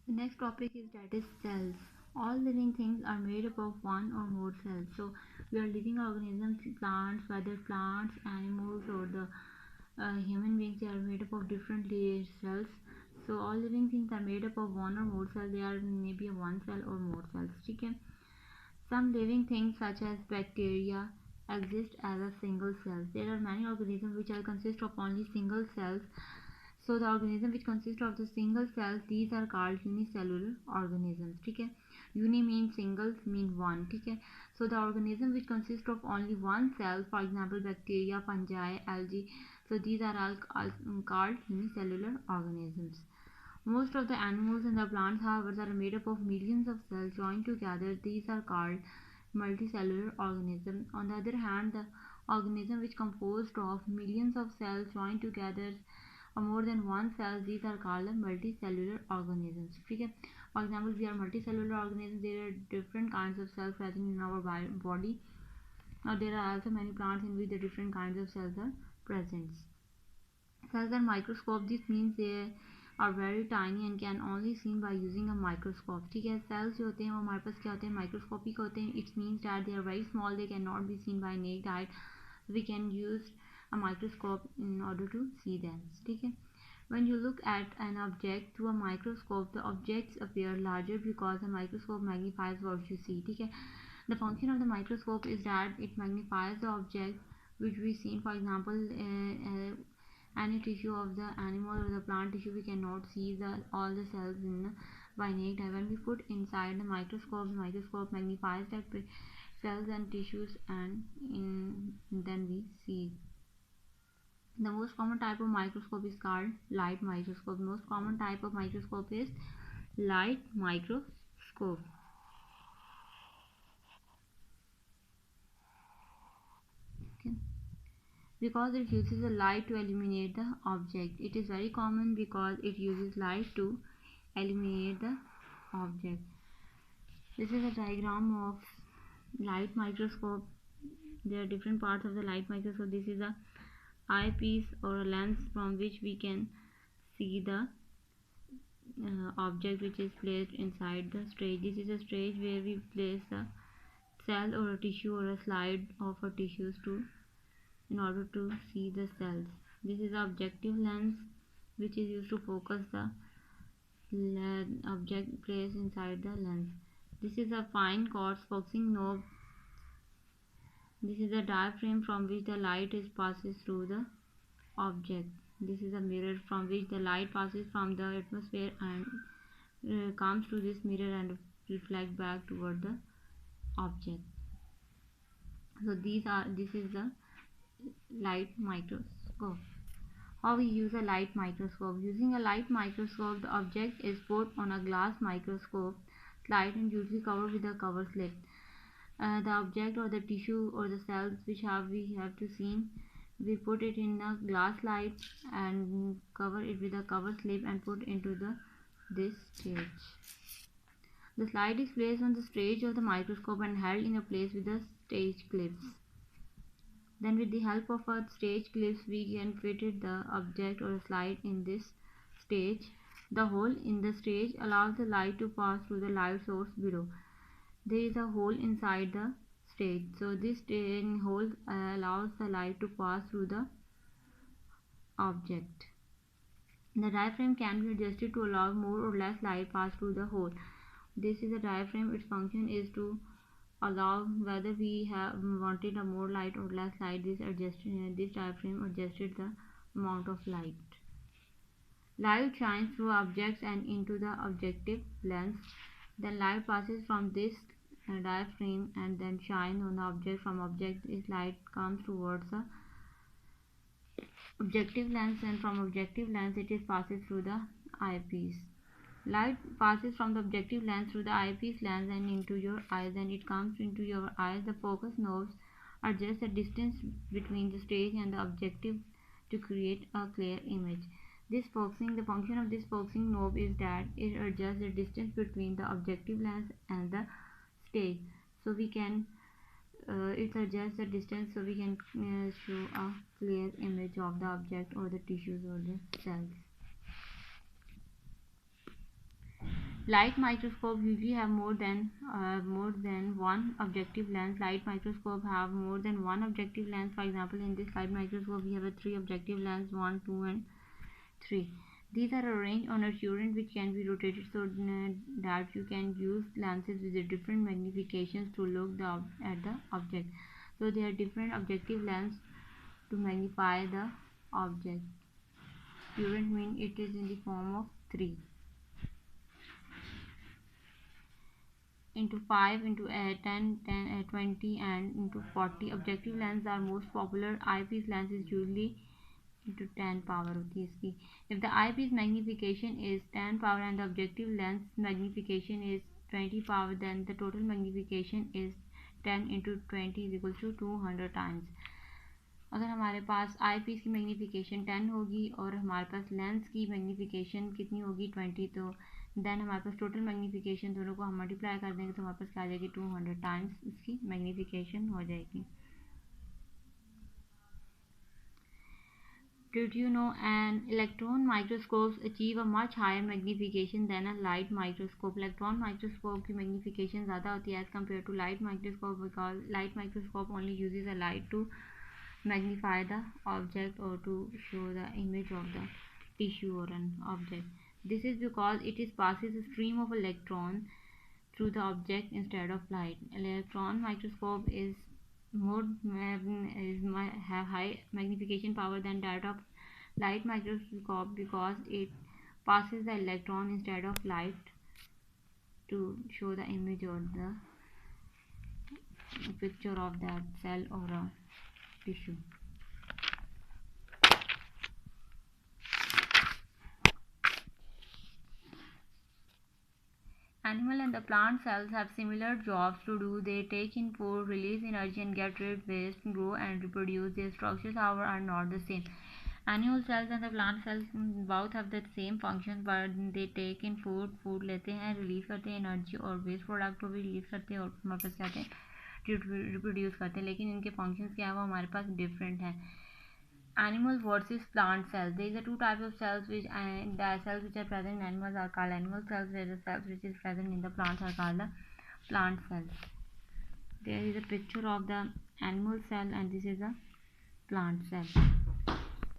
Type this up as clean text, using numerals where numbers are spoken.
The next topic is that is cells. All living things are made up of one or more cells. So we are living organisms, plants, whether plants, animals, or the human beings, they are made up of different cells. So all living things are made up of one or more cells. They are maybe one cell or more cells. Okay. Some living things such as bacteria exist as a single cell. There are many organisms which are consist of only single cells. So the organism which consists of the single cells, these are called unicellular organisms. ठीक है. Uni means single, mean one. ठीक है. So the organism which consists of only one cell, for example bacteria, fungi, algae, so these are all called unicellular organisms. Most of the animals and the plants, however, are made up of millions of cells joined together. These are called multicellular organisms. On the other hand, the organism which composed of millions of cells joined together or more than one cell, these are called multicellular organisms. Okay? For example, we are multicellular organisms. There are different kinds of cells present in our body. Now there are also many plants in which the different kinds of cells are present. Cells are microscope. This means they are very tiny and can only seen by using a microscope. ठीक है. cells जो होते हैं वो हमारे पास क्या होते हैं, माइक्रोस्कोपिक होते हैं. It means that they are very small, they cannot be seen by naked eye. We can use a microscope in order to see them. ठीक है. When you look at an object through a microscope, the objects appear larger because the microscope magnifies what you see. ठीक है. The function of the microscope is that it magnifies the object which we see. For example, any tissue of the animal or the plant tissue, we cannot see all the cells in by naked eye. When we put inside the microscope magnifies that cells and tissues, and then we see. The most common type of microscope is called light microscope. Most common type of microscope is light microscope. Okay. Because it uses the light to illuminate the object. It is very common because it uses light to illuminate the object. This is a diagram of light microscope. There are different parts of the light microscope. This is a eyepiece or a lens from which we can see the object which is placed inside the stage. This is a stage where we place a cell or a tissue or a slide of a tissues to in order to see the cells. This is the objective lens which is used to focus the object placed inside the lens. This is a fine quartz focusing knob. This is a diaphragm from which the light passes through the object. This is a mirror from which the light passes from the atmosphere and comes to this mirror and reflect back toward the object. So this is the light microscope. How we use a light microscope? Using a light microscope, the object is put on a glass microscope slide and usually covered with a cover slip. The object or the tissue or the cells which we have to see, we put it in a glass slide and cover it with a cover slip and put into this stage. The slide is placed on the stage of the microscope and held in a place with the stage clips. Then with the help of a stage clips, we can fit the object or slide in this stage. The hole in the stage allows the light to pass through the light source below. There is a hole inside the stage, so this hole allows the light to pass through the object. The diaphragm can be adjusted to allow more or less light pass through the hole. This is a diaphragm. Its function is to allow whether we have wanted a more light or less light. This diaphragm adjusted the amount of light. Light shines through objects and into the objective lens. Then light passes from this diaphragm and then shines on the object. From object, this light comes towards the objective lens, and from objective lens it is passes through the eyepiece. Light passes from the objective lens through the eyepiece lens and into your eyes, and it comes into your eyes. The focus knobs adjust the distance between the stage and the objective to create a clear image. The function of this focusing knob is that it adjusts the distance between the objective lens and the stage. So we can it adjusts the distance so we can show a clear image of the object or the tissues or the cells. Light microscope usually have more than one objective lens. Light microscope have more than one objective lens. For example, in this light microscope, we have a 3 objective lens, 1, 2, and 3. These are arranged on a turret which can be rotated so that you can use lenses with different magnifications to look at the object. So there are different objective lenses to magnify the object. Turret means it is in the form of 3. Into 5, into 10, 20, and into 40. Objective lenses are most popular. Eyepiece lens is usually into 10 power होती है इसकी. If the eyepiece magnification is 10 power and the objective lens magnification is 20 power, then the total magnification is 10 into 20 is equal to 200 times. अगर हमारे पास आई piece की magnification 10 होगी और हमारे पास lens की मैग्नीफिकेशन कितनी होगी 20, तो देन हमारे पास टोटल मैग्नीफिकेशन दोनों को हम मल्टीप्लाई कर देंगे तो हमारे पास क्या आ जाएगी 200 टाइम्स इसकी मैग्नीफिकेशन हो जाएगी. Did you know an electron microscopes achieve a much higher magnification than a light microscope? Electron microscope की magnification ज़्यादा होती है as compared to light microscope because light microscope only uses a light to magnify the object or to show the image of the tissue or an object. This is because it is passes a stream of electron through the object instead of light. Electron microscope is have high magnification power than that of light microscope because it passes the electron instead of light to show the image or the picture of that cell or a tissue. Animal and the plant cells have similar jobs to do. They take in food, release energy and get rid of waste, grow and reproduce. Their structures, however, are not the same. Animal cells and the plant cells both have the same functions, but they take in food लेते हैं, release करते हैं energy और waste product को भी release करते हैं और हमारे पास क्या होते हैं रिप्रोड्यूस करते हैं, लेकिन इनके फंक्शंस क्या है वो हमारे पास डिफरेंट हैं. Animal versus plant cells. There is a two types of cells which the cells which are present in animals are called animal cells, where the cells which is present in the plants are called the plant cells. There is a picture of the animal cell and this is a plant cell.